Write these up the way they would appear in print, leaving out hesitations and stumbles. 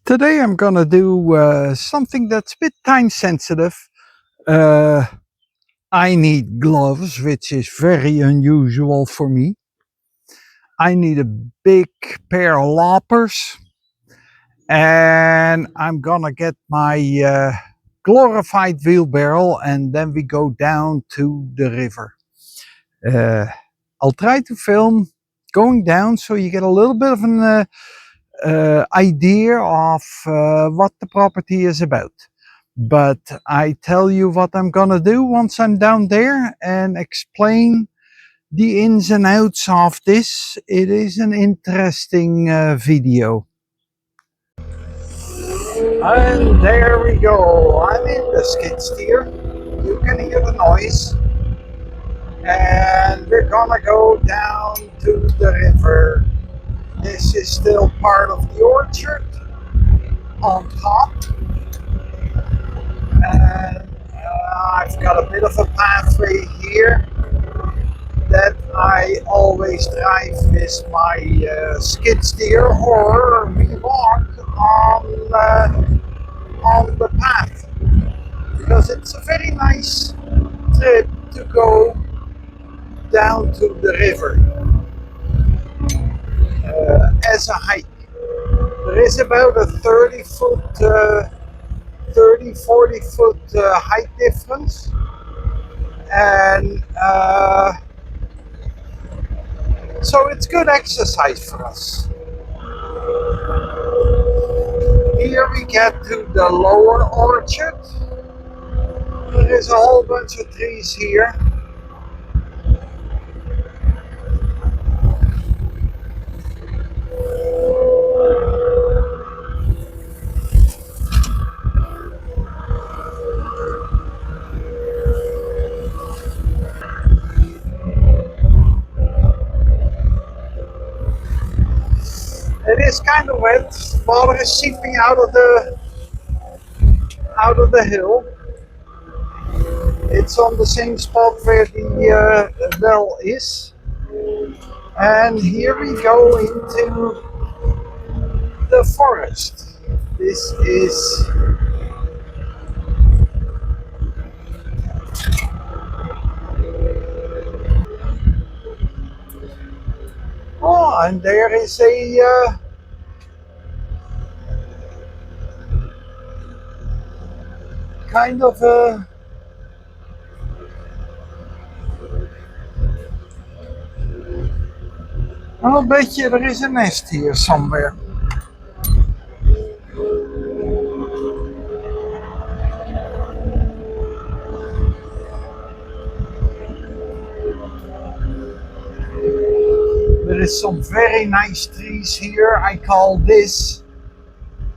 Today I'm gonna do something that's a bit time sensitive. Uh, I need gloves, which is very unusual for me. I need a big pair of loppers, and I'm gonna get my glorified wheelbarrow, and then we go down to the river. Uh, I'll try to film going down so you get a little bit of an idea of what the property is about. But I tell you what I'm gonna do once I'm down there and explain the ins and outs of this. It is an interesting video. And there we go. I'm in the skid steer. You can hear the noise. And we're gonna go down to the river. This is still part of the orchard on top. And I've got a bit of a pathway here that I always drive with my skid steer, or we walk on the path, because it's a very nice trip to go down to the river as a hike. There is about a 30 40 foot height difference, and so it's good exercise for us. Here we get to the lower orchard. There is a whole bunch of trees here. It is kind of wet. Water is seeping out of the hill. It's on the same spot where the well is. And here we go into the forest. This is and there is a kind of a I'll bet you there is a nest here somewhere. There is some very nice trees here. I call this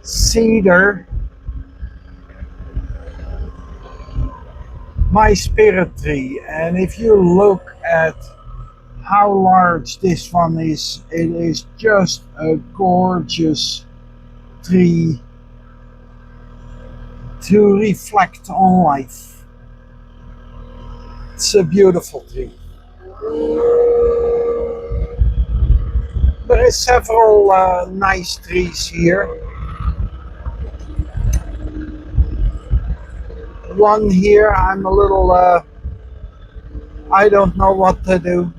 cedar my spirit tree. And if you look at how large this one is, it is just a gorgeous tree to reflect on life. It's a beautiful tree. There is several nice trees here. One here, I'm a little, I don't know what to do.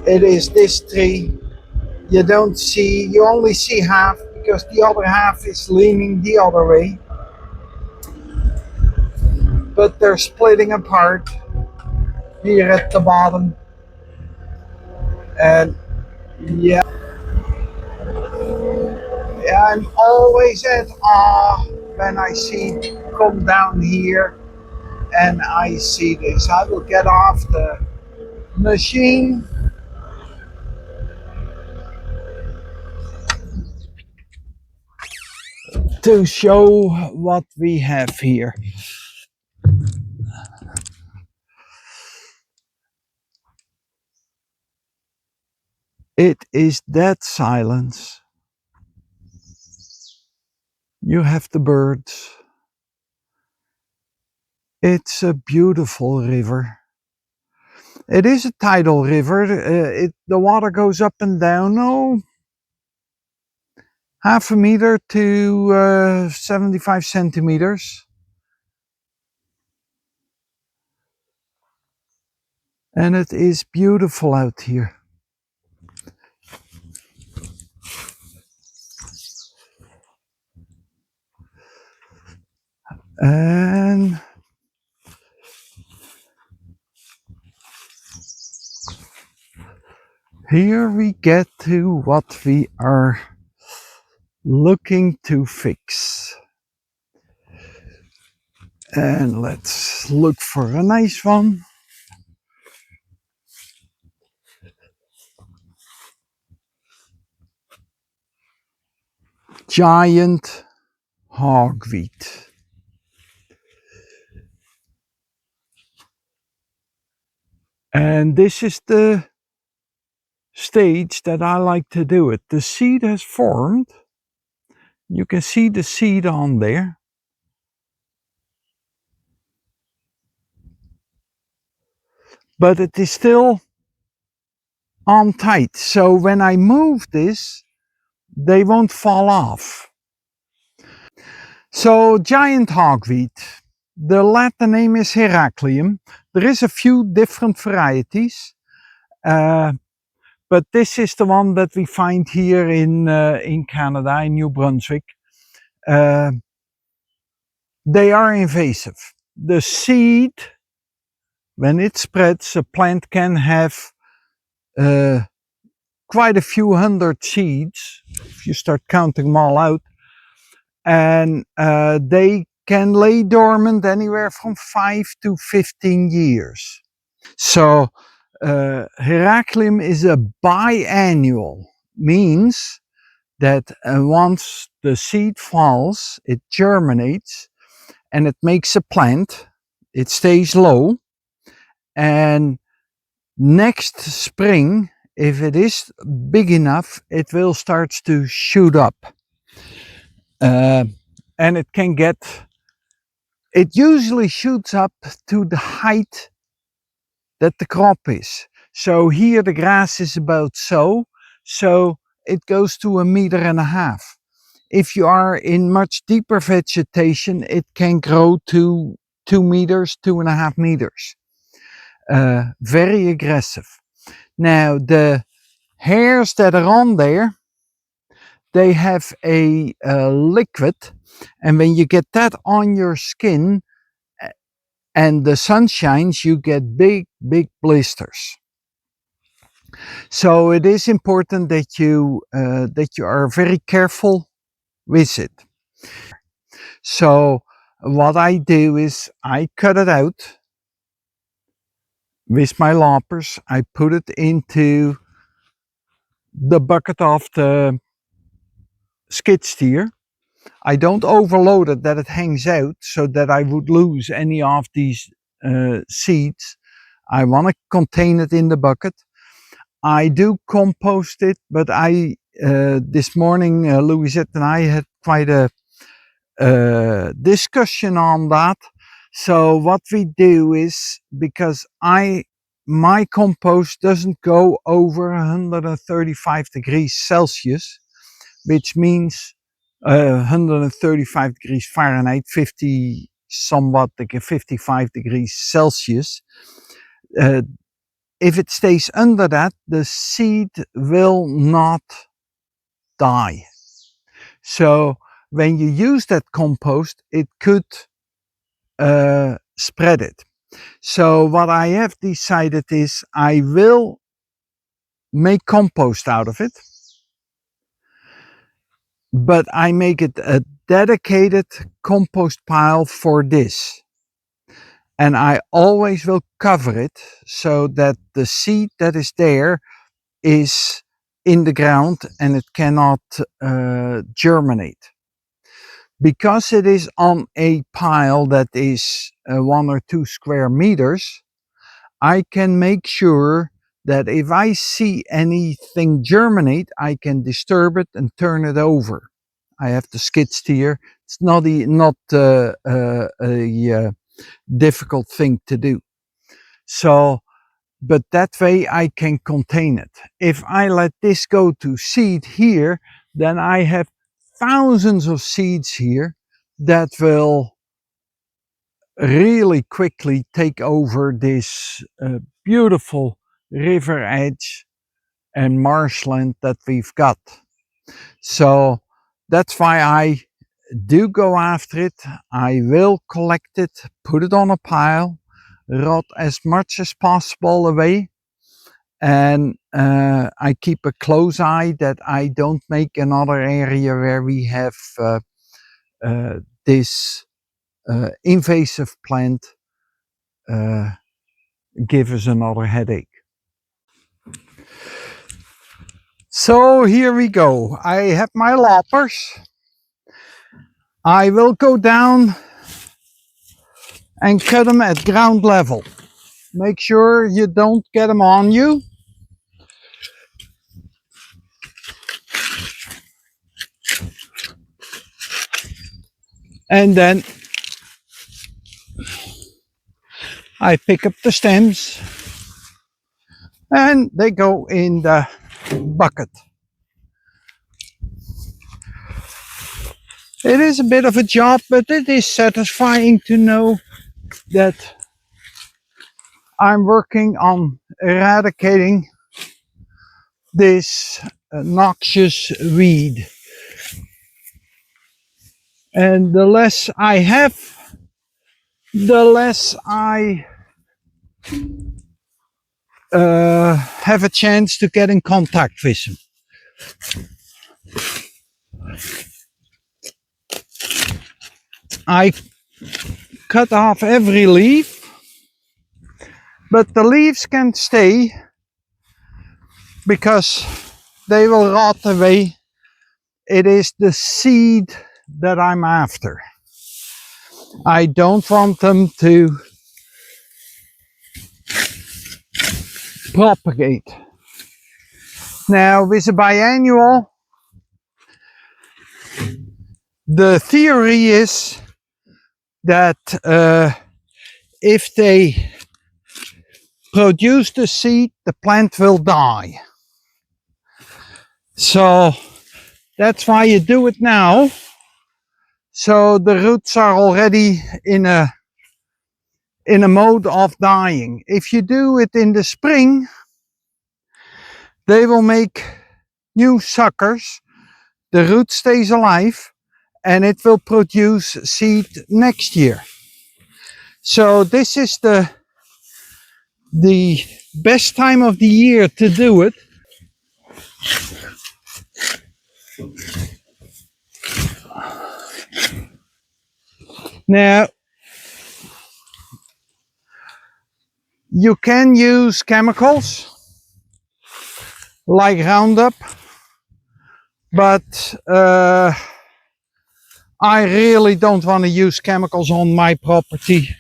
It is this tree. You don't see, you only see half, because the other half is leaning the other way. But they're splitting apart here at the bottom. And yeah, I'm always at awe when I come down here and I see this. I will get off the machine. To show what we have here. It is dead silence. You have the birds. It's a beautiful river. It is a tidal river. The water goes up and down. Oh, half a meter to 75 centimeters. And it is beautiful out here. And here we get to what we are looking to fix. And let's look for a nice one. Giant Hogweed. And this is the stage that I like to do it. The seed has formed. You can see the seed on there. But it is still on tight. So when I move this, they won't fall off. So giant hogweed. The Latin name is Heracleum. There is a few different varieties. But this is the one that we find here in Canada, in New Brunswick. They are invasive. The seed, when it spreads, a plant can have quite a few hundred seeds, if you start counting them all out. And they can lay dormant anywhere from 5 to 15 years. So Heracleum is a biannual, means that once the seed falls, it germinates and it makes a plant. It stays low, and next spring, if it is big enough, it will start to shoot up. And it can get, it usually shoots up to the height that the crop is. So here the grass is about so it goes to 1.5 meters. If you are in much deeper vegetation, it can grow to 2 meters, 2.5 meters. Very aggressive. Now the hairs that are on there, they have a liquid, and when you get that on your skin and the sun shines, you get big blisters. So it is important that you are very careful with it. So what I do is I cut it out with my loppers. I put it into the bucket of the skid steer. I don't overload it that it hangs out so that I would lose any of these seeds. I want to contain it in the bucket. I do compost it, but this morning Louisette and I had quite a discussion on that. So what we do is, because my compost doesn't go over 135 degrees Celsius, which means 135 degrees Fahrenheit, 55 degrees Celsius. If it stays under that, the seed will not die. So when you use that compost, it could spread it. So what I have decided is I will make compost out of it, but I make it a dedicated compost pile for this. And I always will cover it so that the seed that is there is in the ground and it cannot germinate. Because it is on a pile that is 1 or 2 square meters, I can make sure that if I see anything germinate, I can disturb it and turn it over. I have the skid steer. It's not a difficult thing to do. So, but that way I can contain it. If I let this go to seed here, then I have thousands of seeds here that will really quickly take over this beautiful river edge and marshland that we've got. So that's why I do go after it. I will collect it, put it on a pile, rot as much as possible away, and I keep a close eye that I don't make another area where we have this invasive plant give us another headache. So here we go. I have my loppers. I will go down and cut them at ground level. Make sure you don't get them on you. And then I pick up the stems and they go in the bucket. It is a bit of a job, but it is satisfying to know that I'm working on eradicating this noxious weed. And the less I have, the less I have a chance to get in contact with them. I cut off every leaf, but the leaves can stay because they will rot away. It is the seed that I'm after. I don't want them to propagate. Now with a biannual, the theory is that if they produce the seed, the plant will die. So that's why you do it now. So the roots are already in a mode of dying. If you do it in the spring, they will make new suckers. The root stays alive and it will produce seed next year. So this is the best time of the year to do it. Now, you can use chemicals like Roundup, but I really don't want to use chemicals on my property.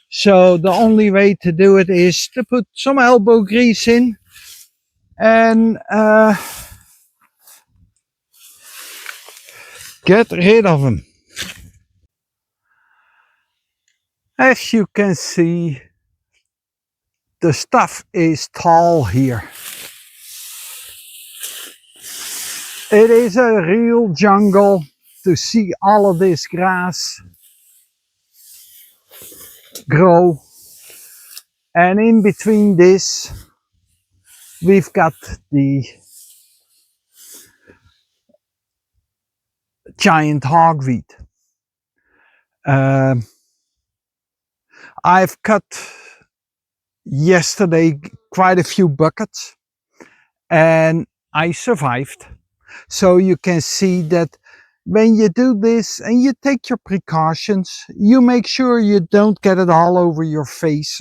So the only way to do it is to put some elbow grease in and get rid of them. As you can see, the stuff is tall here. It is a real jungle to see all of this grass grow. And in between this, we've got the giant hogweed. I've cut yesterday quite a few buckets and I survived. So you can see that when you do this and you take your precautions, you make sure you don't get it all over your face.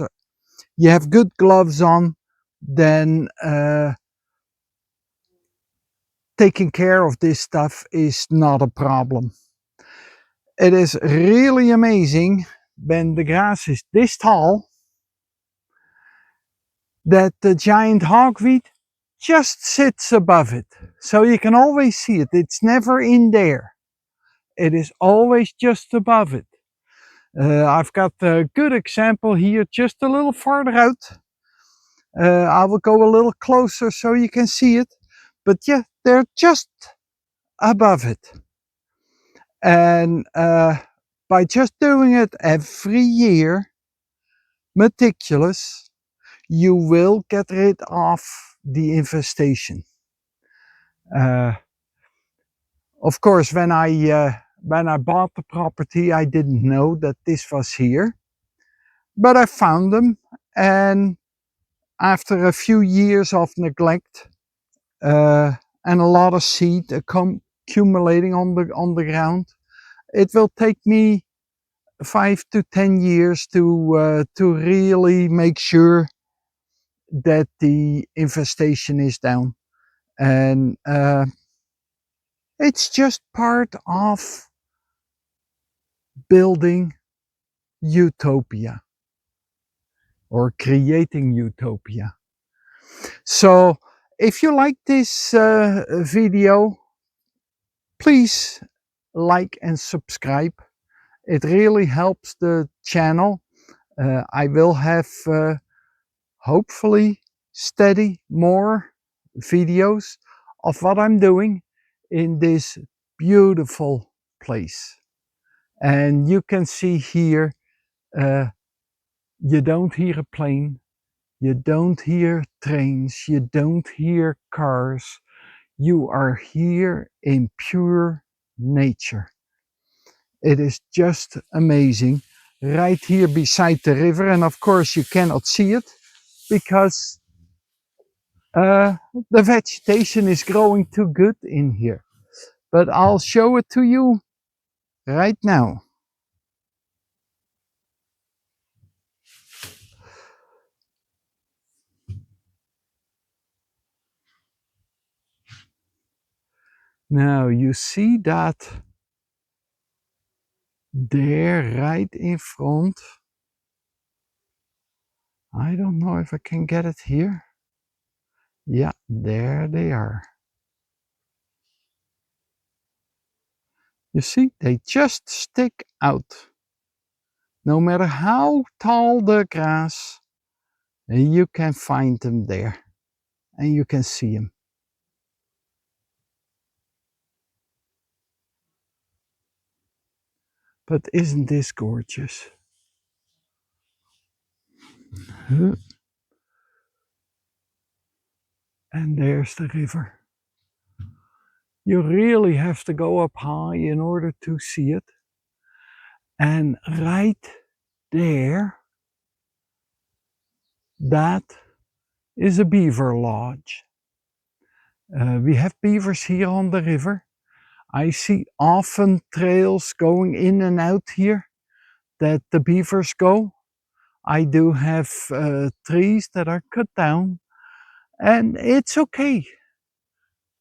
You have good gloves on, then taking care of this stuff is not a problem. It is really amazing when the grass is this tall that the giant hogweed just sits above it. So you can always see it. It's never in there. It is always just above it. I've got a good example here just a little farther out. I will go a little closer so you can see it. But yeah, they're just above it. And by just doing it every year, meticulous, you will get rid of the infestation. Of course, when I bought the property, I didn't know that this was here, but I found them, and after a few years of neglect and a lot of seed accumulating on the ground, it will take me 5 to 10 years to really make sure that the infestation is down. And it's just part of building utopia or creating utopia. So if you like this video, please like and subscribe. It really helps the channel. I will have hopefully steady more videos of what I'm doing in this beautiful place. And you can see here, you don't hear a plane, you don't hear trains, you don't hear cars. You are here in pure nature. It is just amazing, right here beside the river. And of course you cannot see it because the vegetation is growing too good in here. But I'll show it to you right now. Now you see that there right in front. I don't know if I can get it here. Yeah, there they are. You see, they just stick out. No matter how tall the grass, you can find them there and you can see them. But isn't this gorgeous? And there's the river. You really have to go up high in order to see it. And right there, that is a beaver lodge. We have beavers here on the river. I see often trails going in and out here that the beavers go. I do have trees that are cut down, and it's okay.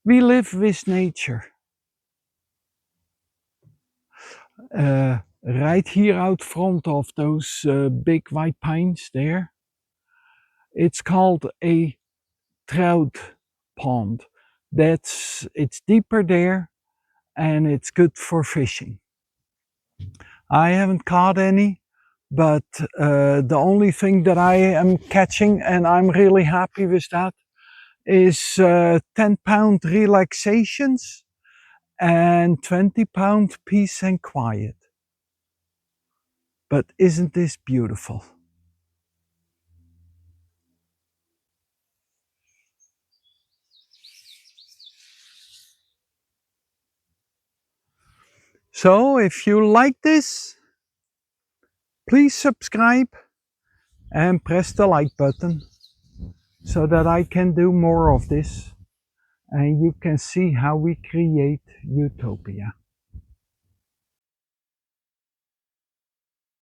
We live with nature. Right here out front of those big white pines there, it's called a trout pond. It's deeper there and it's good for fishing. I haven't caught any, but the only thing that I am catching, and I'm really happy with that, is 10-pound relaxations and 20-pound peace and quiet. But isn't this beautiful? So if you like this, please subscribe and press the like button so that I can do more of this and you can see how we create utopia.